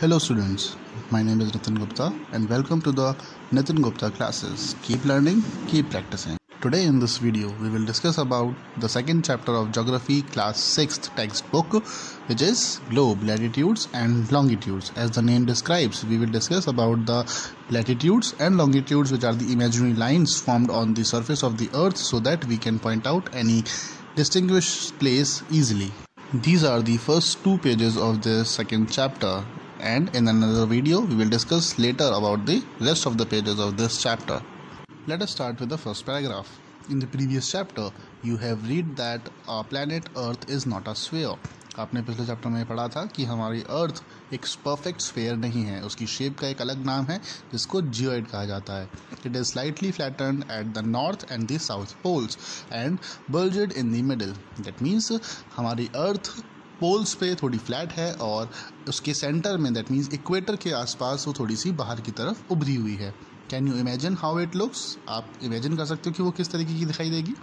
Hello students, my name is Nitin Gupta and welcome to the Nitin Gupta classes. Keep learning, keep practicing. Today in this video we will discuss about the second chapter of Geography class 6th textbook, which is globe, latitudes and longitudes. As the name describes, we will discuss about the latitudes and longitudes, which are the imaginary lines formed on the surface of the earth so that we can point out any distinguished place easily. These are the first 2 pages of the second chapter, and in another video we will discuss later about the rest of the pages of this chapter. Let us start with the first paragraph. In the previous chapter you have read that our planet Earth is not a sphere. आपने पिछले chapter में पढ़ा था कि हमारी अर्थ एक perfect sphere नहीं है, उसकी शेप का एक अलग नाम है जिसको जियोइड कहा जाता है. It is slightly flattened at the north and the south poles and bulged in the middle. That means हमारी अर्थ पोल्स पे थोड़ी फ्लैट है और उसके सेंटर में, दैट मीन्स इक्वेटर के आसपास, वो थोड़ी सी बाहर की तरफ उभरी हुई है. Can you imagine how it looks? आप इमेजिन कर सकते हो कि वो किस तरीके की दिखाई देगी.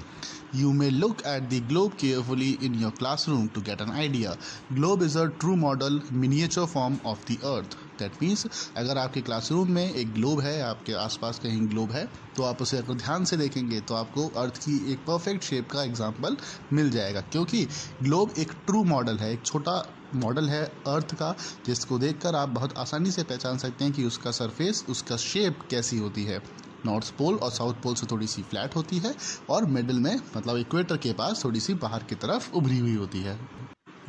You may look at the globe carefully in your classroom to get an idea. Globe is a true model miniature form of the earth. That means अगर आपके क्लासरूम में एक ग्लोब है, आपके आसपास कहीं ग्लोब है, तो आप उसे अगर ध्यान से देखेंगे तो आपको अर्थ की एक परफेक्ट शेप का एग्जाम्पल मिल जाएगा, क्योंकि ग्लोब एक ट्रू मॉडल है, एक छोटा मॉडल है अर्थ का, जिसको देखकर आप बहुत आसानी से पहचान सकते हैं कि उसका सरफेस, उसका शेप कैसी होती है. नॉर्थ पोल और साउथ पोल से थोड़ी सी फ्लैट होती है और मिडिल में, मतलब इक्वेटर के पास, थोड़ी सी बाहर की तरफ उभरी हुई होती है.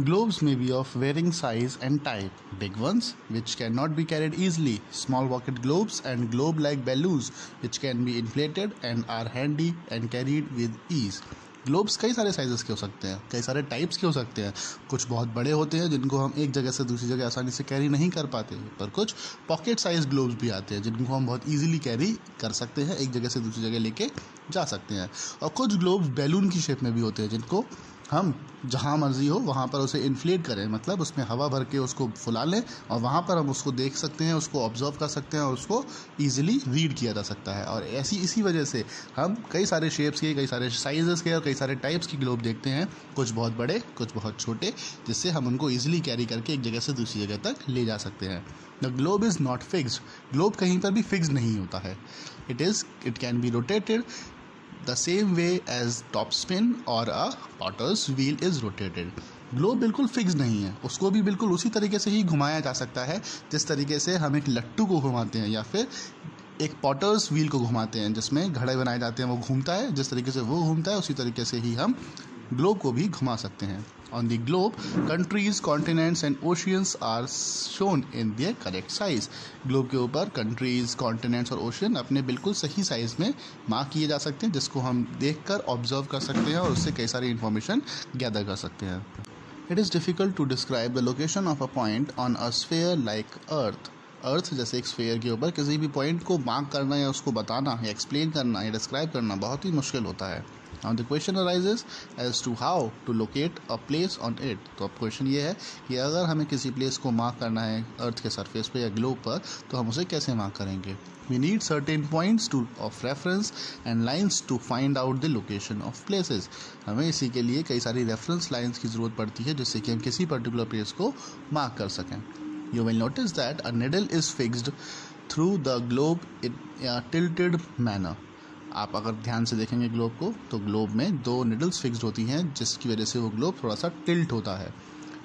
Globes may be of varying size and type. Big ones, which cannot be carried easily, small pocket globes and globe-like balloons, which can be inflated and are handy and carried with ease. Globes कई सारे sizes के हो सकते हैं, कई सारे types के हो सकते हैं. कुछ बहुत बड़े होते हैं जिनको हम एक जगह से दूसरी जगह आसानी से कैरी नहीं कर पाते, पर कुछ पॉकेट साइज ग्लोब्स भी आते हैं जिनको हम बहुत इजीली कैरी कर सकते हैं, एक जगह से दूसरी जगह लेके जा सकते हैं. और कुछ ग्लोब्स बैलून की शेप में भी होते हैं जिनको हम जहाँ मर्जी हो वहाँ पर उसे इन्फ्लेट करें, मतलब उसमें हवा भर के उसको फुला लें और वहाँ पर हम उसको देख सकते हैं, उसको ऑब्जर्व कर सकते हैं और उसको ईजिली रीड किया जा सकता है. और इसी वजह से हम कई सारे शेप्स के, कई सारे साइजेस के और कई सारे टाइप्स की ग्लोब देखते हैं, कुछ बहुत बड़े, कुछ बहुत छोटे, जिससे हम उनको ईजिली कैरी करके एक जगह से दूसरी जगह तक ले जा सकते हैं. The globe is not fixed. Globe कहीं पर भी फिक्स नहीं होता है. It can be rotated the same way as top spin or a potter's wheel is rotated. Globe बिल्कुल फिक्स नहीं है, उसको भी बिल्कुल उसी तरीके से ही घुमाया जा सकता है जिस तरीके से हम एक लट्टू को घुमाते हैं या फिर एक पॉटर्स व्हील को घुमाते हैं जिसमें घड़े बनाए जाते हैं. वो घूमता है, जिस तरीके से वो घूमता है उसी तरीके से ही हम ग्लोब को भी घुमा सकते हैं. On the globe, countries, continents and oceans are shown in their correct size. Globe के ऊपर कंट्रीज, कॉन्टिनेंट्स और ओशियन अपने बिल्कुल सही साइज में मार्क किए जा सकते हैं, जिसको हम देखकर ऑब्जर्व कर सकते हैं और उससे कई सारी इंफॉर्मेशन गैदर कर सकते हैं. It is difficult to describe the location of a point on a sphere like Earth. अर्थ जैसे एक स्फेयर के ऊपर किसी भी पॉइंट को मार्क करना या उसको बताना या एक्सप्लेन करना या डिस्क्राइब करना बहुत ही मुश्किल होता है. Now the question arises as to how to locate a place on it. तो अब क्वेश्चन ये है कि अगर हमें किसी प्लेस को मार्क करना है अर्थ के सरफेस पे या ग्लोब पर, तो हम उसे कैसे मार्क करेंगे. We need certain points of reference and lines to find out the location of places. हमें इसी के लिए कई सारी रेफरेंस लाइंस की ज़रूरत पड़ती है जिससे कि हम किसी पर्टिकुलर प्लेस को मार्क कर सकें. You will notice that a needle is fixed through the globe in a tilted manner. आप अगर ध्यान से देखेंगे ग्लोब को, तो ग्लोब में 2 निडल्स फिक्स्ड होती हैं जिसकी वजह से वो ग्लोब थोड़ा सा टिल्ट होता है,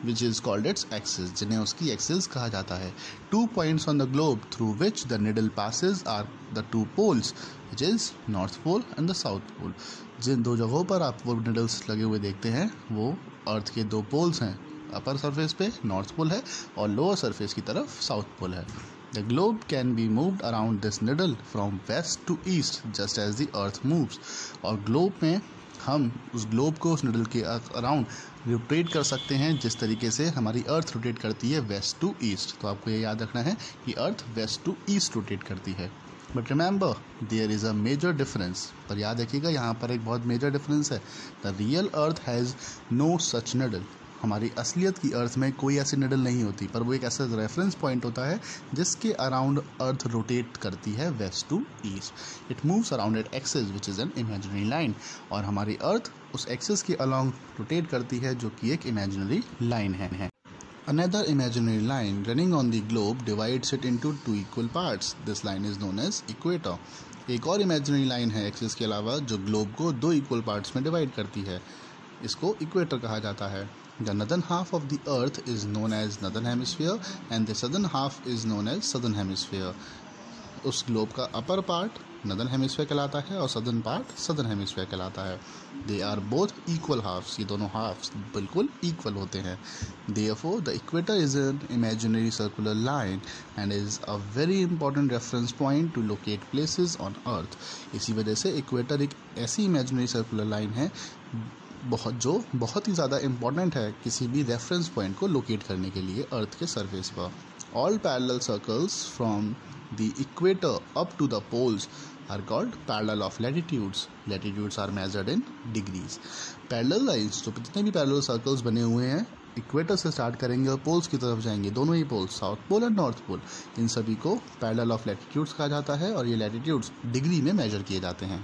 which is called its axis, जिन्हें उसकी एक्सिस कहा जाता है. 2 points on the globe through which the needle passes are the 2 poles, which is North Pole and the South Pole. जिन 2 जगहों पर आप वो निडल्स लगे हुए देखते हैं वो अर्थ के 2 पोल्स हैं. अपर सरफेस पे नॉर्थ पोल है और लोअर सरफेस की तरफ साउथ पोल है. The globe can be moved around this needle from west to east just as the earth moves. और ग्लोब में हम उस ग्लोब को उस निडल के अराउंड रोटेट कर सकते हैं जिस तरीके से हमारी अर्थ रोटेट करती है वेस्ट टू ईस्ट. तो आपको ये याद रखना है कि earth west to east rotate करती है. But remember there is a major difference. पर याद रखिएगा यहाँ पर एक बहुत मेजर डिफरेंस है. The real earth has no such needle. हमारी असलियत की अर्थ में कोई ऐसी निडल नहीं होती, पर वो एक ऐसा रेफरेंस पॉइंट होता है जिसके अराउंड अर्थ रोटेट करती है west to east. It moves around at axis which is an imaginary line. और हमारी अर्थ उस एक्सिस के अलॉन्ग रोटेट करती है जो कि एक इमेजिनरी लाइन है. Another imaginary line running on the globe divides it into two equal parts. This line is known as equator. एक और imaginary line है एक्सिस के अलावा जो ग्लोब को दो equal parts में डिवाइड करती है. इसको इक्वेटर कहा जाता है. The northern half of the earth is known as northern hemisphere and the southern half is known as southern hemisphere. उस ग्लोब का अपर पार्ट नदर्न हेमिस्फीयर कहलाता है और सदर्न पार्ट सदर्न हेमिस्फीयर कहलाता है. They are both equal halves. ये दोनों halves बिल्कुल इक्वल होते हैं. Therefore, the equator is an imaginary circular line and is a very important reference point to locate places on earth. इसी वजह से इक्वेटर एक ऐसी इमेजिनरी सर्कुलर लाइन है जो बहुत ही ज़्यादा इम्पॉर्टेंट है किसी भी रेफरेंस पॉइंट को लोकेट करने के लिए अर्थ के सरफेस पर. All parallel circles from the equator up to the poles are called parallel of latitudes. Latitudes are measured in degrees. Parallel lines जो जितने भी parallel circles बने हुए हैं इक्वेटर से स्टार्ट करेंगे और पोल्स की तरफ जाएंगे, दोनों ही पोल्स साउथ पोल और नॉर्थ पोल, इन सभी को पैरेलल ऑफ लैटिट्यूड्स कहा जाता है और ये लैटिट्यूड्स डिग्री में मेजर किए जाते हैं.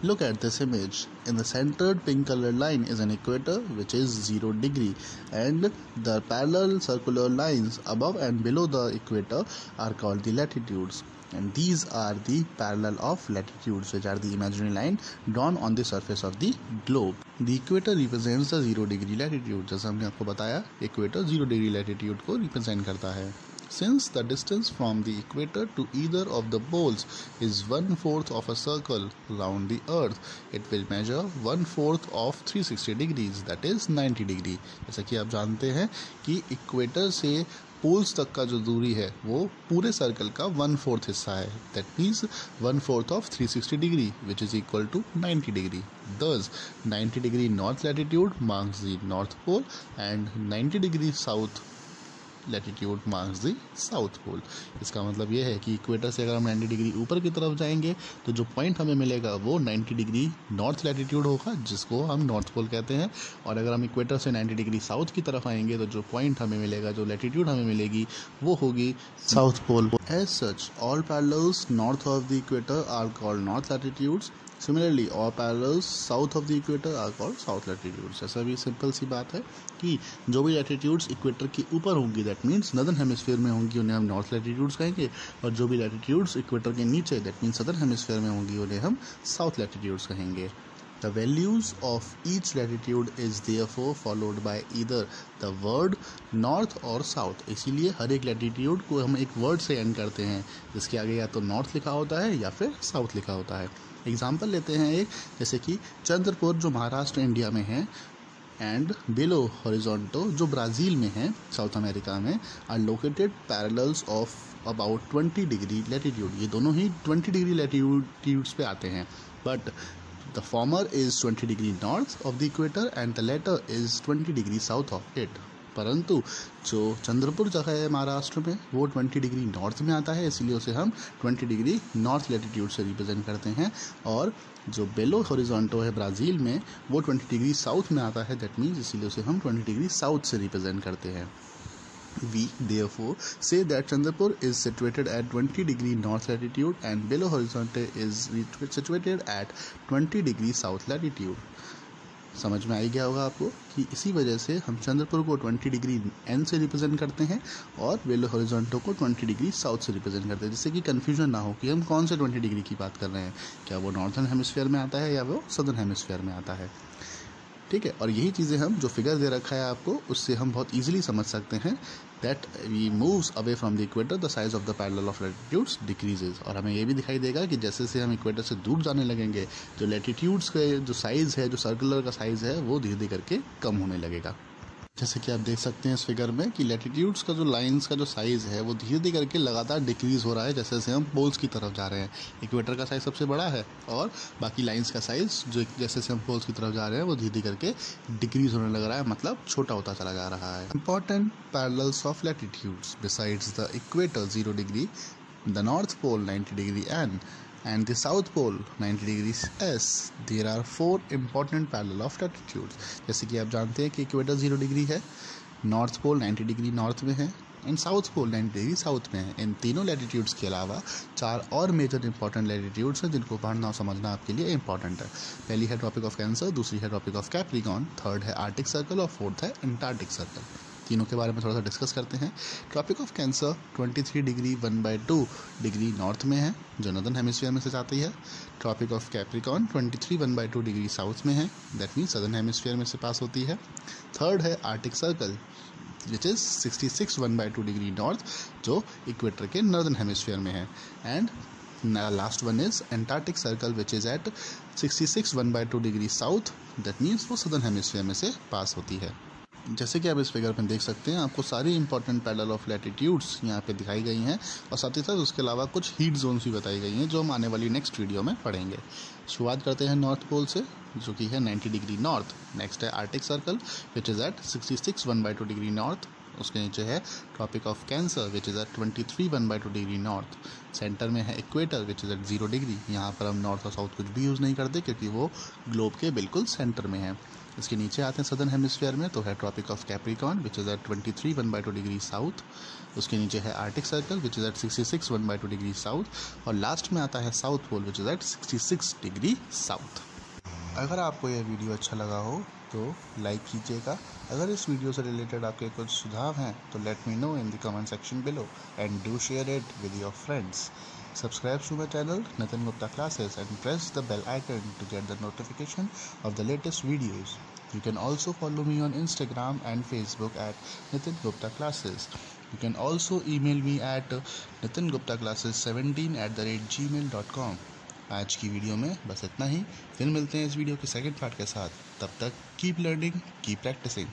Look at this image. In the centered pink colored line is an equator which is 0 degree and the parallel circular lines above and below the equator are called the latitudes, and these are the parallel of latitudes which are the imaginary line drawn on the surface of the globe. The equator represents the 0 degree latitude. जैसा हमने आपको बताया equator 0 degree latitude को represent करता है. Since the distance from the equator to either of the poles is 1/4 of a circle around the earth, it will measure 1/4 of 360 degrees, that is 90 degree. जैसा कि आप जानते हैं कि इक्वेटर से पोल्स तक का जो दूरी है वो पूरे सर्कल का 1/4 हिस्सा है. That means 1/4 of 360 degree, which is equal to 90 degree. Thus, 90 degree north latitude marks the north pole and 90 degree south latitude marks the south pole. इसका मतलब ये है कि इक्वेटर से अगर हम 90 डिग्री ऊपर की तरफ जाएंगे तो जो पॉइंट हमें मिलेगा वो 90 डिग्री नॉर्थ लैटिट्यूड होगा जिसको हम नॉर्थ पोल कहते हैं, और अगर हम इक्वेटर से 90 डिग्री साउथ की तरफ आएंगे तो जो पॉइंट हमें मिलेगा, जो लैटिट्यूड हमें मिलेगी वो होगी south pole. As such all parallels north of the equator are called north latitudes. Similarly, all parallels south of the equator are called south latitudes. ऐसा भी सिंपल सी बात है कि जो भी लैटिट्यूड्स इक्वेटर के ऊपर होंगी दैट मीन्स नदर्न हेमिस्फीयर में होंगी उन्हें हम नॉर्थ लैटिट्यूड्स कहेंगे, और जो भी लैटिट्यूड्स इक्वेटर के नीचे दैट मीन्स सदर्न हेमिस्फीयर में होंगी उन्हें हम साउथ लैटिट्यूड्स कहेंगे. The values of each latitude is therefore followed by either the word north or south. इसीलिए हर एक लैटिट्यूड को हम एक वर्ड से एंड करते हैं जिसके आगे या तो नॉर्थ लिखा होता है या फिर साउथ लिखा होता है. एग्जाम्पल लेते हैं एक, जैसे कि चंद्रपुर जो महाराष्ट्र इंडिया में है एंड बेलो हॉरिजॉन्टो जो ब्राज़ील में है साउथ अमेरिका में, are located parallels of about 20 degree latitude. ये दोनों ही 20 डिग्री लैटिट्यूड्स पे आते हैं, but the former is 20 degree north of the equator and the latter is 20 degree south of it. परंतु जो चंद्रपुर जगह है महाराष्ट्र में वो 20 डिग्री नॉर्थ में आता है, इसलिए उसे हम 20 डिग्री नॉर्थ लैटिट्यूड से रिप्रेजेंट करते हैं, और जो बेलो हॉरिजॉन्टो है ब्राज़ील में वो 20 डिग्री साउथ में आता है, दैट मीन्स इसीलिए उसे हम 20 डिग्री साउथ से रिप्रेजेंट करते हैं. We therefore say that Chandrapur is situated at 20 degree north latitude and Belo Horizonte is situated at 20 degree south latitude. समझ में आ गया होगा आपको कि इसी वजह से हम चंद्रपुर को 20 डिग्री एन से रिप्रेजेंट करते हैं और बेलो हॉरिजॉन्टो को 20 डिग्री साउथ से रिप्रेजेंट करते हैं, जिससे कि कन्फ्यूजन ना हो कि हम कौन से 20 डिग्री की बात कर रहे हैं, क्या वो नॉर्थर्न हेमिस्फीयर में आता है या वो सदर्न हेमिस्फीयर में आता है. ठीक है, और यही चीज़ें हम जो फिगर दे रखा है आपको उससे हम बहुत इजीली समझ सकते हैं that we moves away from the equator the size of the parallel of latitudes decreases. और हमें ये भी दिखाई देगा कि जैसे से हम इक्वेटर से दूर जाने लगेंगे जो लैटिट्यूड्स के जो साइज़ है, जो सर्कुलर का साइज़ है वो धीरे धीरे करके कम होने लगेगा. जैसे कि आप देख सकते हैं इस फिगर में कि लैटिट्यूड्स का जो लाइंस का जो साइज़ है वो धीरे धीरे करके लगातार डिक्रीज़ हो रहा है जैसे जैसे हम पोल्स की तरफ जा रहे हैं. इक्वेटर का साइज़ सबसे बड़ा है और बाकी लाइंस का साइज़ जो जैसे जैसे हम पोल्स की तरफ जा रहे हैं वो धीरे धीरे करके डिक्रीज़ होने लग रहा है, मतलब छोटा होता चला जा रहा है. Important parallels of latitudes besides the equator 0 degree, the north pole 90 degree N and the south pole 90 degrees S. There are 4 important parallel of latitudes. जैसे कि आप जानते हैं कि इक्वेटर 0 डिग्री है, नॉर्थ पोल 90 डिग्री नॉर्थ में है and south pole 90 degree south में है. इन तीनों लैटिट्यूड्स के अलावा 4 और मेजर इंपॉर्टेंट लैटिट्यूड्स हैं जिनको पढ़ना और समझना आपके लिए इंपॉर्टेंट है. पहली है ट्रॉपिक ऑफ कैंसर, दूसरी है ट्रॉपिक ऑफ कैप्रिकॉन, थर्ड है आर्टिक सर्कल और फोर्थ है अंटार्कटिक सर्कल. तीनों के बारे में थोड़ा सा डिस्कस करते हैं। Tropic of Cancer 23 degree 1/2 degree north में है, जो नॉर्दर्न हेमिस्फीयर में से जाती है। Tropic of Capricorn 23 1/2 degree south में है, दैट मीन्स सदर्न हेमिस्फीयर में से पास होती है। थर्ड है Arctic Circle which is 66 1/2 degree north, जो इक्वेटर के नॉर्दर्न हेमिस्फीयर में है। And last one is Antarctic Circle which is at 66 1/2 degree south, that means वो सदर्न हेमिस्फीयर में से पास होती है। जैसे कि आप इस फिगर में देख सकते हैं, आपको सारी इंपॉर्टेंट पैरेलल ऑफ लैटिट्यूड्स यहाँ पे दिखाई गई हैं और साथ ही साथ उसके अलावा कुछ हीट जोन्स भी बताई गई हैं, जो हम आने वाली नेक्स्ट वीडियो में पढ़ेंगे। शुरुआत करते हैं नॉर्थ पोल से, जो कि है 90 डिग्री नॉर्थ। नेक्स्ट है Arctic Circle which is at 66 1/2 degree north. उसके नीचे है Tropic of Cancer which is at 23 1/2 degree north. Centre में है equator which is at 0 degree. यहाँ पर हम नॉर्थ और साउथ कुछ भी यूज़ नहीं करते क्योंकि वो ग्लोब के बिल्कुल सेंटर में है। इसके नीचे आते हैं सदर्न हेमिस्फीयर में, तो है Tropic of Capricorn which is at 23 1/2 degree south. उसके नीचे है Arctic Circle which is at 66 1/2 degree south. और लास्ट में आता है south pole which is at 66 degree south. अगर आपको यह वीडियो अच्छा लगा हो तो लाइक कीजिएगा। अगर इस वीडियो से रिलेटेड आपके कुछ सुझाव हैं तो let me know in the comment section below and do share it with your friends. Subscribe to my channel Nitin Gupta Classes and press the bell icon to get the notification of the latest videos. You can also follow me on Instagram and Facebook at Nitin Gupta Classes. You can also email me at nitinguptaclasses17@gmail.com. आज की video में बस इतना ही। फिर मिलते हैं इस video के सेकंड पार्ट के साथ। तब तक कीप लर्निंग, कीप प्रैक्टिसिंग।